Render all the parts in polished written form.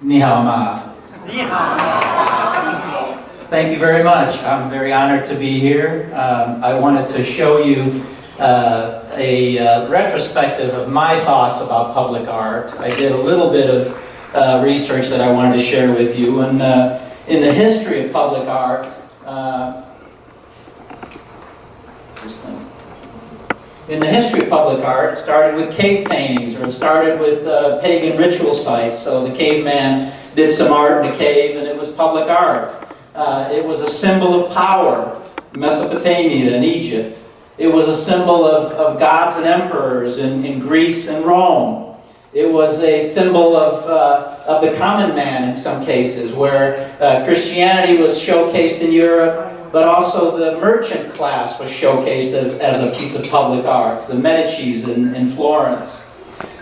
Ni hao ma. Thank you very much. I'm very honored to be here. I wanted to show you a retrospective of my thoughts about public art. I did a little bit of research that I wanted to share with you. And in the history of public art, it started with cave paintings, or it started with pagan ritual sites. So the caveman did some art in a cave, and it was public art. It was a symbol of power, Mesopotamia and Egypt. It was a symbol of gods and emperors in Greece and Rome. It was a symbol of the common man in some cases, where Christianity was showcased in Europe, but also the merchant class was showcased as a piece of public art, the Medicis in Florence.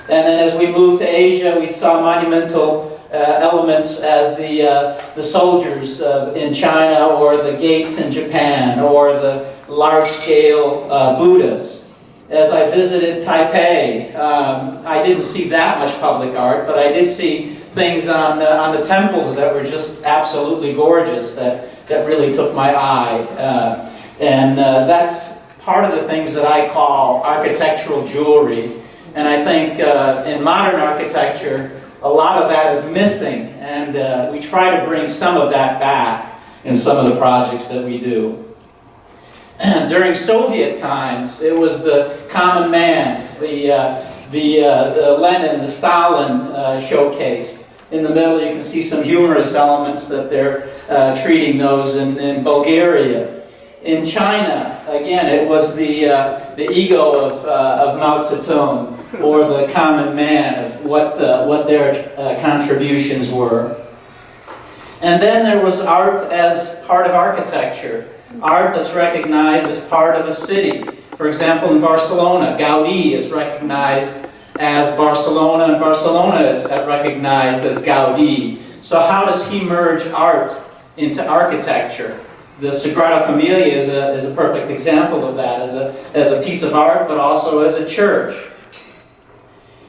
And then as we moved to Asia, we saw monumental elements as the soldiers in China, or the gates in Japan, or the large-scale Buddhas. As I visited Taipei, I didn't see that much public art, but I did see things on the temples that were just absolutely gorgeous, that really took my eye. And that's part of the things that I call architectural jewelry. And I think in modern architecture, a lot of that is missing, and we try to bring some of that back in some of the projects that we do. During Soviet times, it was the common man, the Lenin, the Stalin showcased. In the middle, you can see some humorous elements that they're treating those in Bulgaria. In China, again, it was the ego of Mao Zedong, or the common man, of what their contributions were. And then there was art as part of architecture. Art that's recognized as part of a city. For example, in Barcelona, Gaudí is recognized as Barcelona, and Barcelona is recognized as Gaudí. So how does he merge art into architecture? The Sagrada Familia is a perfect example of that, as a piece of art, but also as a church.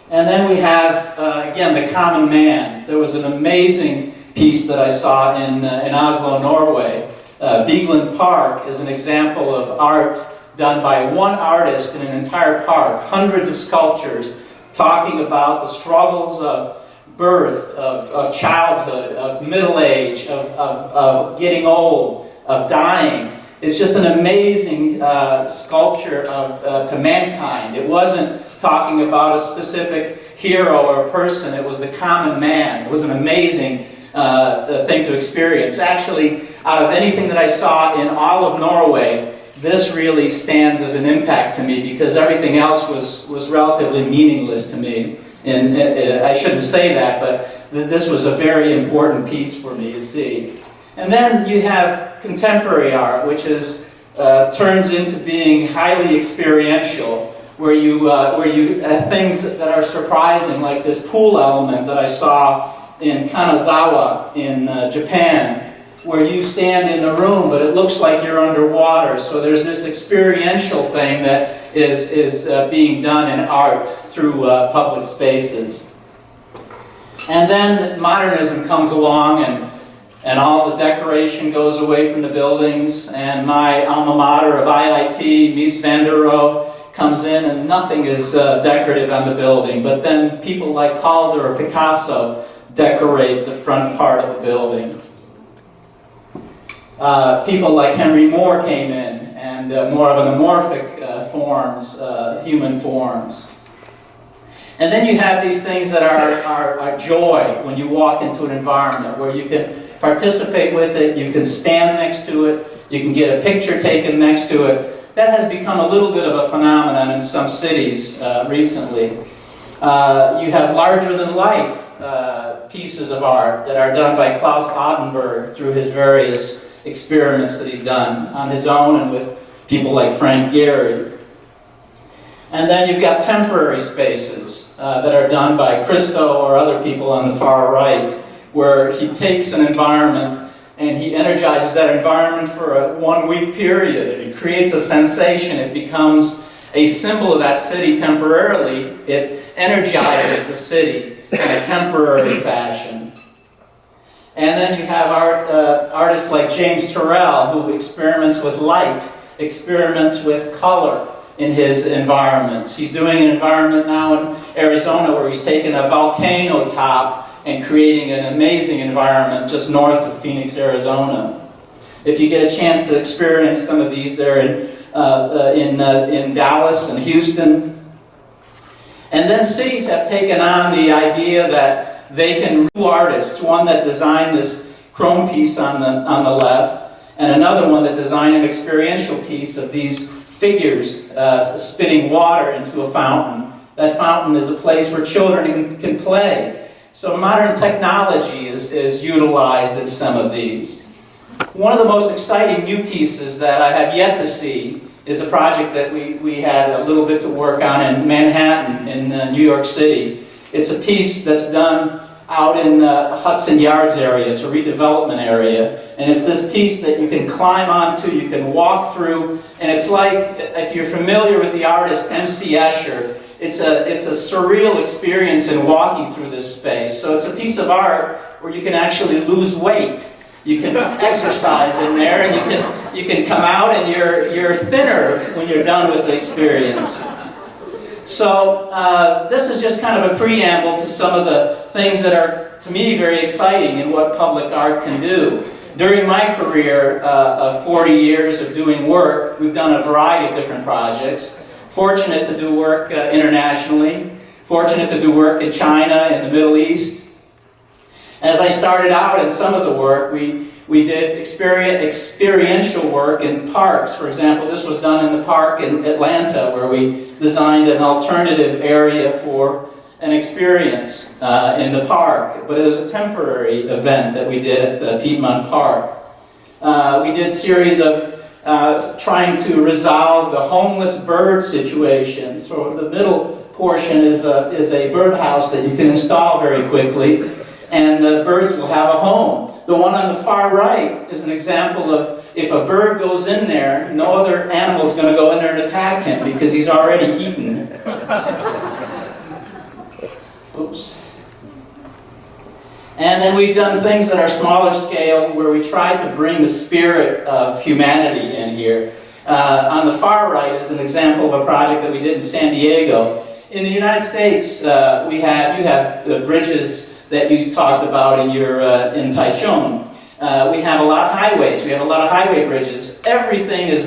And then we have, again, the common man. There was an amazing piece that I saw in Oslo, Norway. Vigeland Park is an example of art done by one artist in an entire park. Hundreds of sculptures talking about the struggles of birth, of childhood, of middle age, of getting old, of dying. It's just an amazing sculpture to mankind. It wasn't talking about a specific hero or a person. It was the common man. It was an amazing thing to experience. Actually, out of anything that I saw in all of Norway, this really stands as an impact to me, because everything else was relatively meaningless to me. And I shouldn't say that, but this was a very important piece for me to see. And then you have contemporary art, which turns into being highly experiential, where you things that are surprising, like this pool element that I saw in Kanazawa in Japan, where you stand in the room, but it looks like you're underwater. So there's this experiential thing that is being done in art through public spaces. And then modernism comes along, and all the decoration goes away from the buildings, and my alma mater of IIT, Mies van der Rohe, comes in, and nothing is decorative on the building. But then people like Calder or Picasso decorate the front part of the building. People like Henry Moore came in, and more of an amorphic forms, human forms. And then you have these things that are joy when you walk into an environment, where you can participate with it, you can stand next to it, you can get a picture taken next to it. That has become a little bit of a phenomenon in some cities recently. You have larger-than-life pieces of art that are done by Klaus Ottenberg through his various experiments that he's done on his own and with people like Frank Gehry. And then you've got temporary spaces that are done by Christo or other people on the far right, where he takes an environment and he energizes that environment for a 1-week period. It creates a sensation. It becomes a symbol of that city temporarily. It energizes the city in a temporary fashion. And then you have artists like James Turrell, who experiments with light, experiments with color in his environments. He's doing an environment now in Arizona where he's taken a volcano top and creating an amazing environment just north of Phoenix, Arizona. If you get a chance to experience some of these, they're in Dallas and Houston. And then cities have taken on the idea that they can do artists. One that designed this chrome piece on the left, and another one that designed an experiential piece of these figures spitting water into a fountain. That fountain is a place where children can play. So modern technology is utilized in some of these. One of the most exciting new pieces that I have yet to see is a project that we had a little bit to work on in Manhattan, in New York City. It's a piece that's done out in the Hudson Yards area. It's a redevelopment area. And it's this piece that you can climb onto, you can walk through, and it's like, if you're familiar with the artist M.C. Escher, it's a surreal experience in walking through this space. So it's a piece of art where you can actually lose weight. You can exercise in there, and you can come out and you're thinner when you're done with the experience. So this is just kind of a preamble to some of the things that are, to me, very exciting in what public art can do. During my career of 40 years of doing work, we've done a variety of different projects. Fortunate to do work internationally, fortunate to do work in China, in the Middle East. As I started out in some of the work, we did experiential work in parks. For example, this was done in the park in Atlanta, where we designed an alternative area for an experience in the park. But it was a temporary event that we did at Piedmont Park. We did a series of trying to resolve the homeless bird situation. So the middle portion is a birdhouse that you can install very quickly, and the birds will have a home. The one on the far right is an example of, if a bird goes in there, no other animal is going to go in there and attack him because he's already eaten. Oops. And then we've done things that are smaller scale where we try to bring the spirit of humanity in here. On the far right is an example of a project that we did in San Diego. In the United States, you have the bridges that you talked about in Taichung. We have a lot of highways. We have a lot of highway bridges. Everything is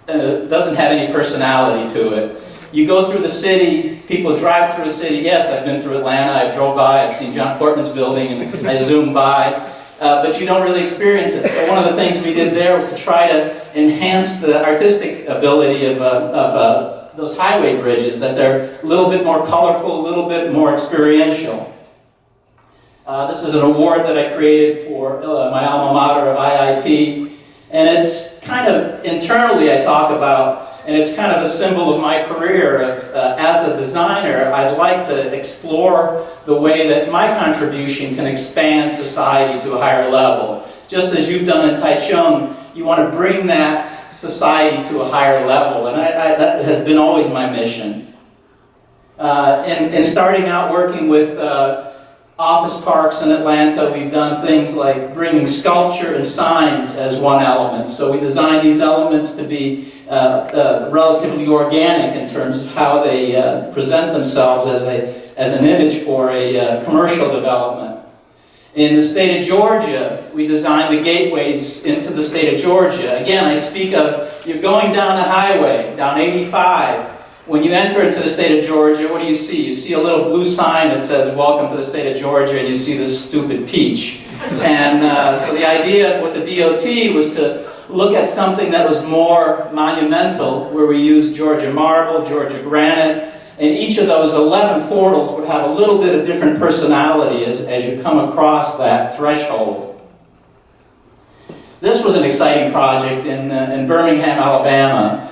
doesn't have any personality to it. You go through the city, people drive through the city. Yes, I've been through Atlanta, I drove by, I've seen John Portman's building, and I zoomed by. But you don't really experience it. So one of the things we did there was to try to enhance the artistic ability of those highway bridges, that they're a little bit more colorful, a little bit more experiential. This is an award that I created for my alma mater of IIT, and it's kind of, internally I talk about, and it's kind of a symbol of my career of, as a designer, I'd like to explore the way that my contribution can expand society to a higher level. Just as you've done in Taichung, you want to bring that society to a higher level, and that has been always my mission. And starting out working with office parks in Atlanta, we've done things like bringing sculpture and signs as one element. So we designed these elements to be relatively organic in terms of how they present themselves as an image for a commercial development. In the state of Georgia, we designed the gateways into the state of Georgia. Again, I speak of, you're going down the highway, down 85. When you enter into the state of Georgia, what do you see? You see a little blue sign that says, "Welcome to the state of Georgia," and you see this stupid peach. And so the idea with the DOT was to look at something that was more monumental, where we used Georgia marble, Georgia granite, and each of those 11 portals would have a little bit of different personality as you come across that threshold. This was an exciting project in Birmingham, Alabama.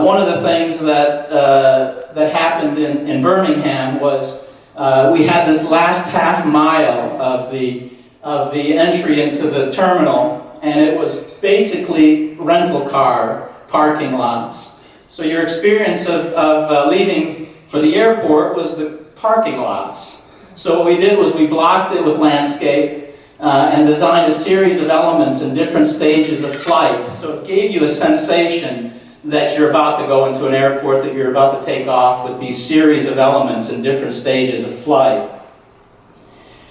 One of the things that happened in Birmingham was we had this last half mile of the entry into the terminal, and it was basically rental car parking lots. So your experience of leaving for the airport was the parking lots. So what we did was we blocked it with landscape. and designed a series of elements in different stages of flight. So it gave you a sensation that you're about to go into an airport, that you're about to take off with these series of elements in different stages of flight.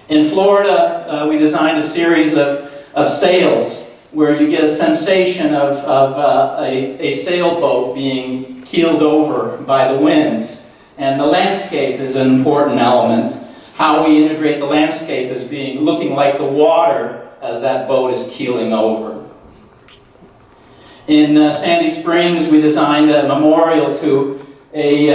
In Florida, we designed a series of sails where you get a sensation of a sailboat being keeled over by the winds. And the landscape is an important element. How we integrate the landscape as being looking like the water as that boat is keeling over. In Sandy Springs, we designed a memorial to a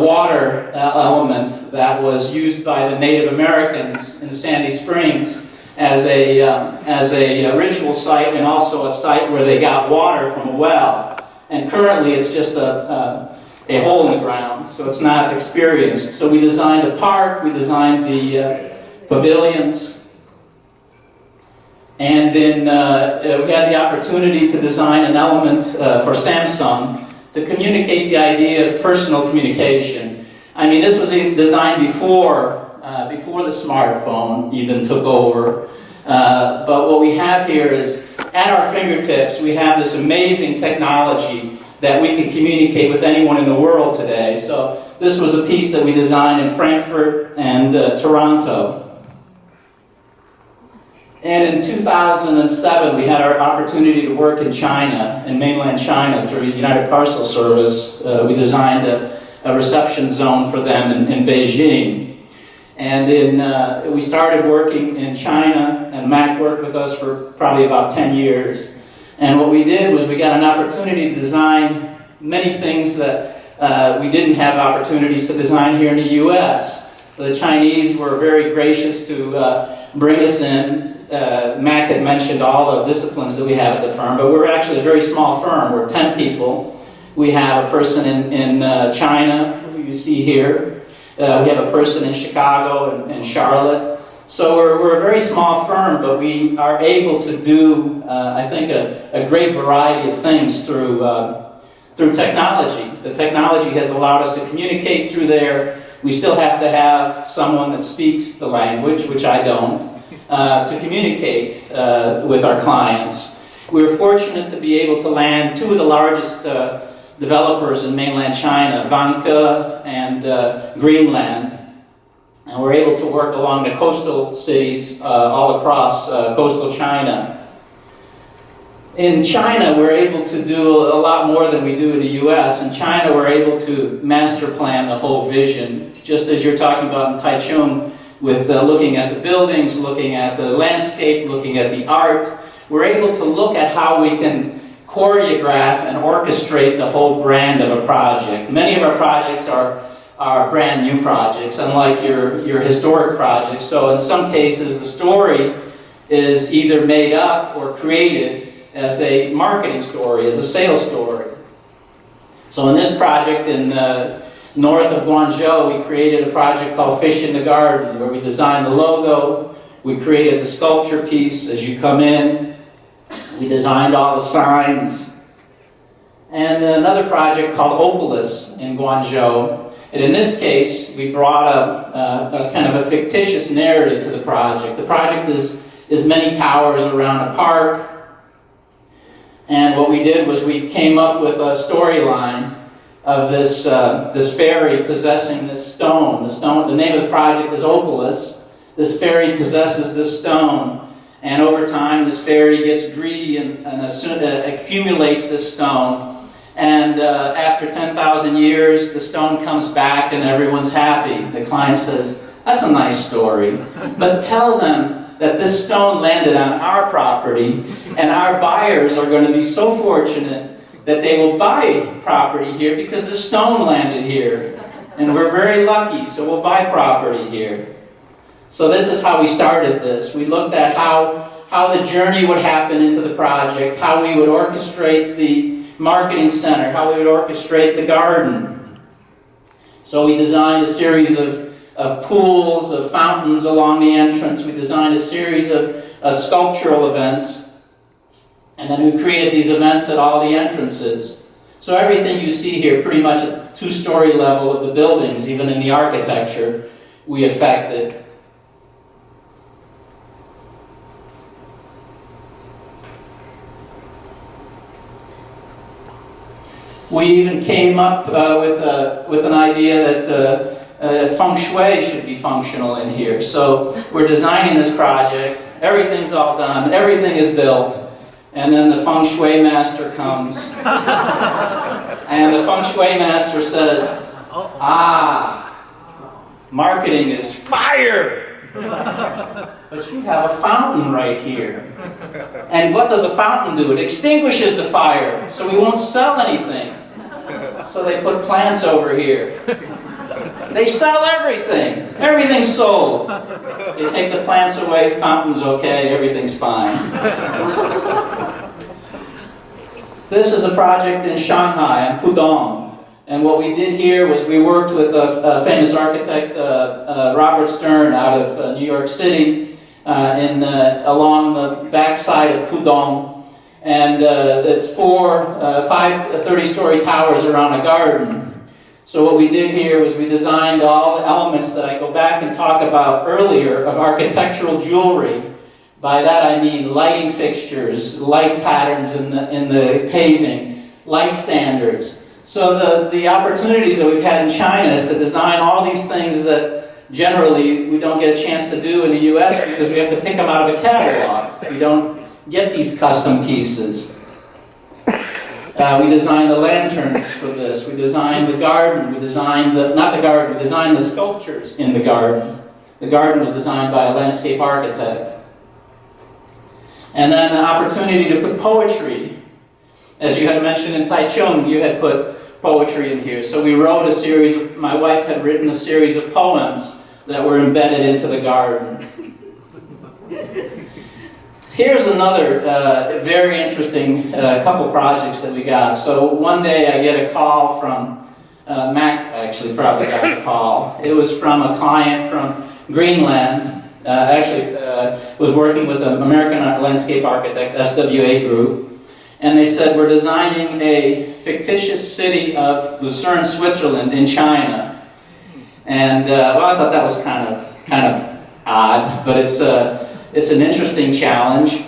water element that was used by the Native Americans in Sandy Springs as a ritual site, and also a site where they got water from a well. And currently it's just a hole in the ground, so it's not experienced. So we designed a park, we designed the pavilions, and then we had the opportunity to design an element for Samsung to communicate the idea of personal communication. I mean, this was designed before the smartphone even took over. But what we have here is, at our fingertips, we have this amazing technology that we can communicate with anyone in the world today. So this was a piece that we designed in Frankfurt and Toronto. And in 2007, we had our opportunity to work in China, in mainland China, through United Parcel Service. We designed a reception zone for them in Beijing. And we started working in China, and Mac worked with us for probably about 10 years. And what we did was we got an opportunity to design many things that we didn't have opportunities to design here in the U.S. The Chinese were very gracious to bring us in. Mac had mentioned all the disciplines that we have at the firm, but we're actually a very small firm. We're 10 people. We have a person in China, who you see here. We have a person in Chicago and Charlotte. So we're a very small firm, but we are able to do, I think, a great variety of things through technology. The technology has allowed us to communicate through there. We still have to have someone that speaks the language, which I don't, to communicate with our clients. We were fortunate to be able to land two of the largest developers in mainland China, Vanke and Greenland. And we're able to work along the coastal cities all across coastal China. In China, we're able to do a lot more than we do in the U.S. In China, we're able to master plan the whole vision, just as you're talking about in Taichung, with looking at the buildings, looking at the landscape, looking at the art. We're able to look at how we can choreograph and orchestrate the whole brand of a project. Many of our projects are brand new projects, unlike your historic projects. So in some cases, the story is either made up or created as a marketing story, as a sales story. So in this project in north of Guangzhou, we created a project called Fish in the Garden, where we designed the logo, we created the sculpture piece as you come in, we designed all the signs, and another project called Opolis in Guangzhou. And in this case, we brought a kind of a fictitious narrative to the project. The project is many towers around a park. And what we did was we came up with a storyline of this fairy possessing this stone. The name of the project is Opolis. This fairy possesses this stone. And over time, this fairy gets greedy and accumulates this stone. And after 10,000 years, the stone comes back and everyone's happy. The client says, "That's a nice story, but tell them that this stone landed on our property and our buyers are going to be so fortunate that they will buy property here because the stone landed here. And we're very lucky, so we'll buy property here." So this is how we started this. We looked at how the journey would happen into the project, how we would orchestrate the marketing center, how we would orchestrate the garden. So we designed a series of pools, of fountains along the entrance. We designed a series of sculptural events. And then we created these events at all the entrances. So everything you see here, pretty much at the two-story level of the buildings, even in the architecture, we affected. We even came up with an idea that feng shui should be functional in here. So we're designing this project, everything's all done, everything is built, and then the feng shui master comes. And the feng shui master says, marketing is fire! But you have a fountain right here. And what does a fountain do? It extinguishes the fire, so we won't sell anything. So they put plants over here. They sell everything. Everything's sold. You take the plants away, fountain's okay, everything's fine. This is a project in Shanghai, in Pudong. And what we did here was we worked with a famous architect, Robert Stern, out of New York City, along the backside of Pudong. And it's five 30-story towers around a garden. So what we did here was we designed all the elements that I go back and talk about earlier of architectural jewelry. By that I mean lighting fixtures, light patterns in the paving, light standards. So the opportunities that we've had in China is to design all these things that generally we don't get a chance to do in the US because we have to pick them out of a catalog. We don't get these custom pieces. We designed the lanterns for this. We designed the garden. We designed we designed the sculptures in the garden. The garden was designed by a landscape architect. And then an opportunity to put poetry. As you had mentioned in Taichung, you had put poetry in here. So we wrote my wife had written a series of poems that were embedded into the garden. Here's another very interesting couple projects that we got. So one day I get a call from Mac, actually probably got a call. It was from a client from Greenland, was working with an American landscape architect, SWA Group. And they said, we're designing a fictitious city of Lucerne, Switzerland in China. And well, I thought that was kind of odd, but it's an interesting challenge.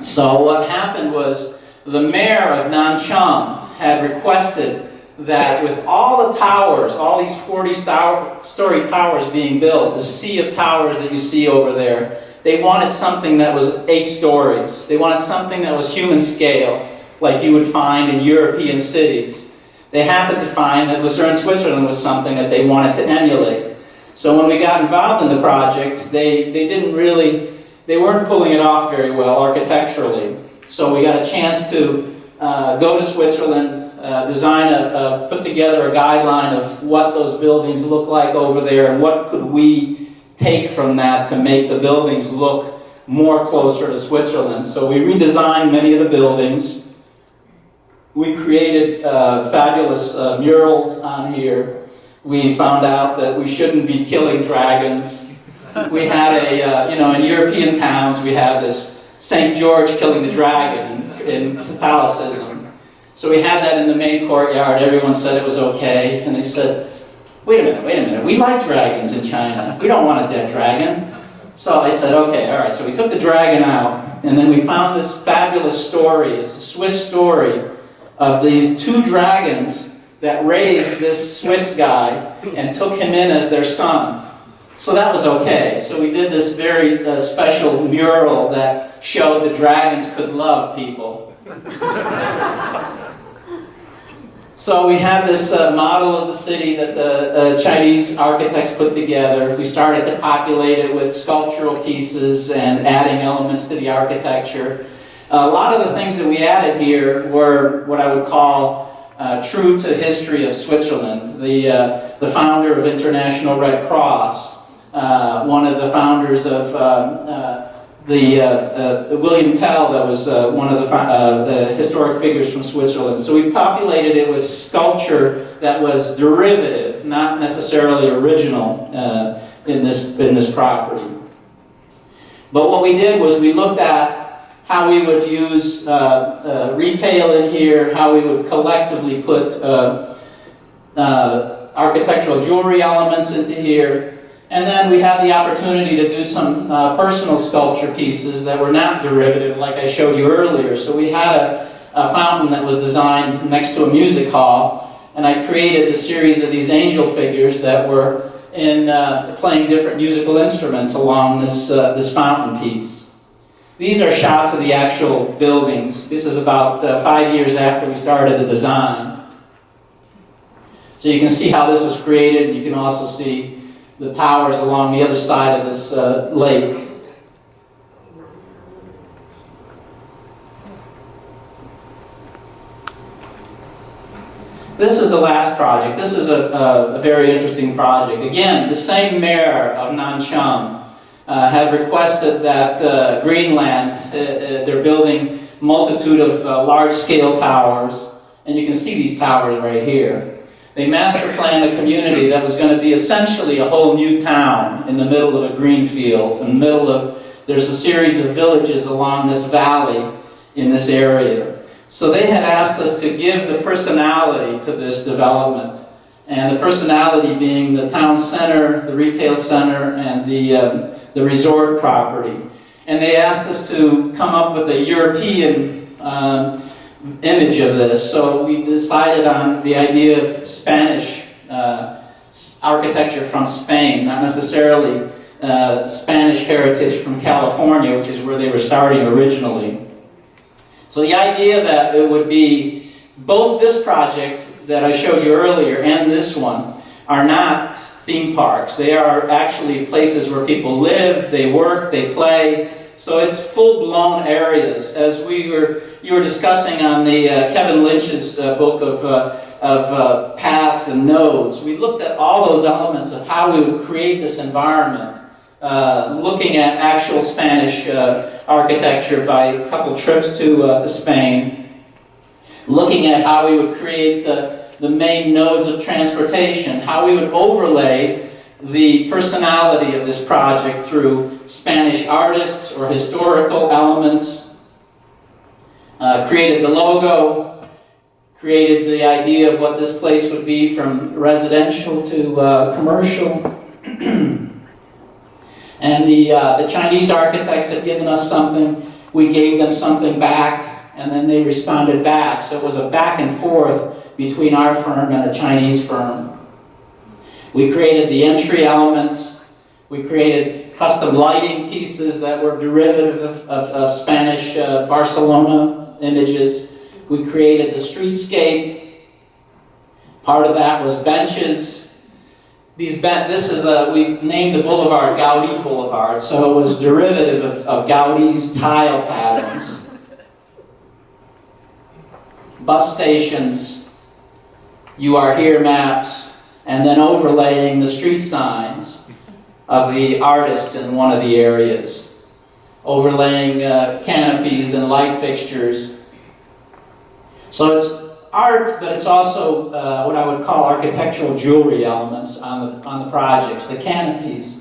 So what happened was the mayor of Nanchang had requested that with all the towers, all these 40-story towers being built, the sea of towers that you see over there, they wanted something that was 8 stories. They wanted something that was human scale, like you would find in European cities. They happened to find that Lucerne, Switzerland was something that they wanted to emulate. So when we got involved in the project, they weren't pulling it off very well architecturally. So we got a chance to go to Switzerland, put together a guideline of what those buildings look like over there and what could we take from that to make the buildings look more closer to Switzerland. So we redesigned many of the buildings. We created fabulous murals on here. We found out that we shouldn't be killing dragons. We had in European towns, we have this St. George killing the dragon in Catholicism. So we had that in the main courtyard. Everyone said it was okay. And they said, wait a minute, we like dragons in China. We don't want a dead dragon. So I said, okay, all right. So we took the dragon out, and then we found this fabulous story, it's a Swiss story, of these 2 dragons that raised this Swiss guy and took him in as their son. So that was okay. So we did this very special mural that showed the dragons could love people. So we had this model of the city that the Chinese architects put together. We started to populate it with sculptural pieces and adding elements to the architecture. A lot of the things that we added here were what I would call true to history of Switzerland. The founder of International Red Cross, one of the founders of William Tell, that was one of the historic figures from Switzerland. So we populated it with sculpture that was derivative, not necessarily original in this property. But what we did was we looked at how we would use retail in here, how we would collectively put architectural jewelry elements into here. And then we had the opportunity to do some personal sculpture pieces that were not derivative, like I showed you earlier. So we had a fountain that was designed next to a music hall, and I created a series of these angel figures that were playing different musical instruments along this fountain piece. These are shots of the actual buildings. This is about 5 years after we started the design. So you can see how this was created, and you can also see the towers along the other side of this lake. This is the last project. This is a very interesting project. Again, the same mayor of Nanchang had requested that Greenland, they're building a multitude of large-scale towers, and you can see these towers right here. They master planned a community that was going to be essentially a whole new town in the middle of a green field. In the middle of, there's a series of villages along this valley in this area. So they had asked us to give the personality to this development, and the personality being the town center, the retail center, and the resort property. And they asked us to come up with a European image of this. So we decided on the idea of Spanish architecture from Spain, not necessarily Spanish heritage from California, which is where they were starting originally. So the idea that it would be both this project that I showed you earlier and this one are not theme parks. They are actually places where people live, they work, they play. So it's full-blown areas. As you were discussing on the Kevin Lynch's book of paths and nodes, we looked at all those elements of how we would create this environment, looking at actual Spanish architecture by a couple trips to Spain, looking at how we would create the main nodes of transportation, how we would overlay the personality of this project through Spanish artists or historical elements, created the logo, created the idea of what this place would be from residential to commercial. And the Chinese architects had given us something, we gave them something back, and then they responded back. So it was a back and forth between our firm and a Chinese firm. We created the entry elements. We created custom lighting pieces that were derivative of Spanish Barcelona images. We created the streetscape. Part of that was benches. We named the boulevard Gaudi Boulevard, so it was derivative of Gaudi's tile patterns. Bus stations, you are here maps, and then overlaying the street signs of the artists in one of the areas. Overlaying canopies and light fixtures. So it's art, but it's also what I would call architectural jewelry elements on the projects. The canopies.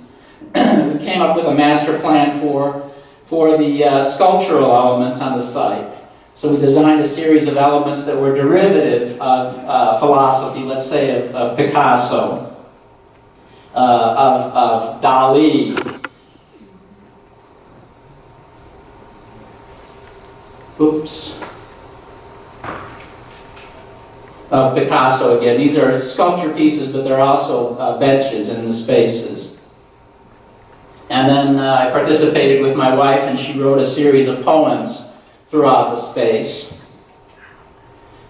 We came up with a master plan for the sculptural elements on the site. So we designed a series of elements that were derivative of philosophy, let's say of Picasso, of Dali. Of Picasso again. These are sculpture pieces, but they're also benches in the spaces. And then I participated with my wife, and she wrote a series of poems throughout the space.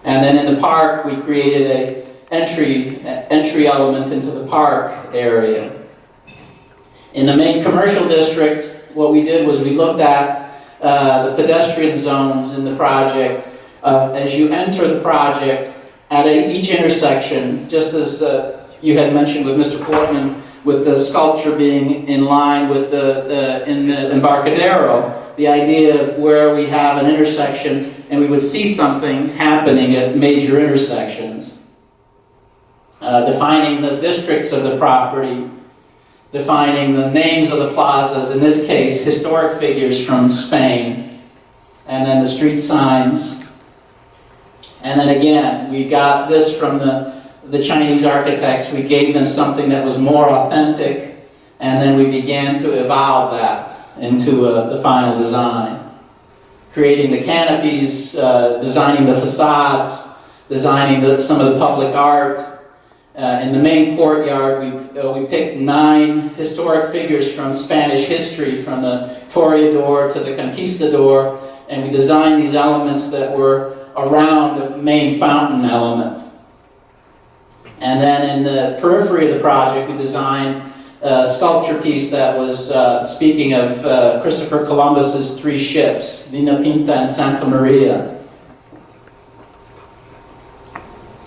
And then in the park, we created an entry element into the park area. In the main commercial district, what we did was we looked at the pedestrian zones in the project. As you enter the project, at each intersection, just as you had mentioned with Mr. Portman, with the sculpture being in line with in the Embarcadero, the idea of where we have an intersection and we would see something happening at major intersections. Defining the districts of the property, defining the names of the plazas, in this case, historic figures from Spain, and then the street signs. And then again, we got this from the Chinese architects. We gave them something that was more authentic, and then we began to evolve that into the final design. creating the canopies, designing the facades, designing some of the public art. In the main courtyard, we picked 9 historic figures from Spanish history, from the Toreador to the Conquistador, and we designed these elements that were around the main fountain element. And then in the periphery of the project, we designed a sculpture piece that was speaking of Christopher Columbus's 3 ships, Vina Pinta and Santa Maria.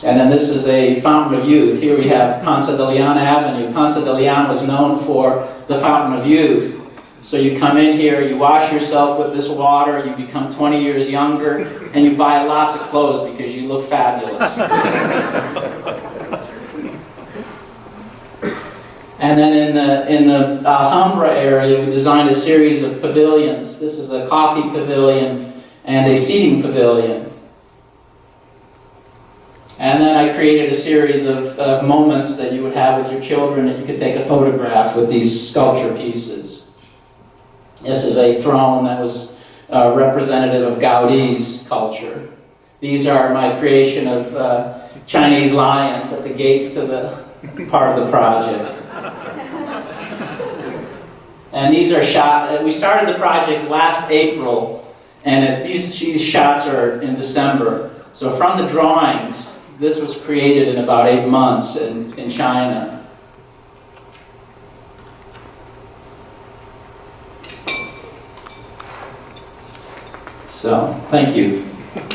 And then this is a fountain of youth. Here we have Ponce de Leon Avenue. Ponce de Leon was known for the fountain of youth. So you come in here, you wash yourself with this water, you become 20 years younger, and you buy lots of clothes because you look fabulous. And then in the Alhambra area, we designed a series of pavilions. This is a coffee pavilion and a seating pavilion. And then I created a series of moments that you would have with your children, that you could take a photograph with these sculpture pieces. This is a throne that was representative of Gaudi's culture. These are my creation of Chinese lions at the gates to the part of the project. And these are shot. We started the project last April, and these shots are in December. So from the drawings, this was created in about 8 months in China. So, thank you.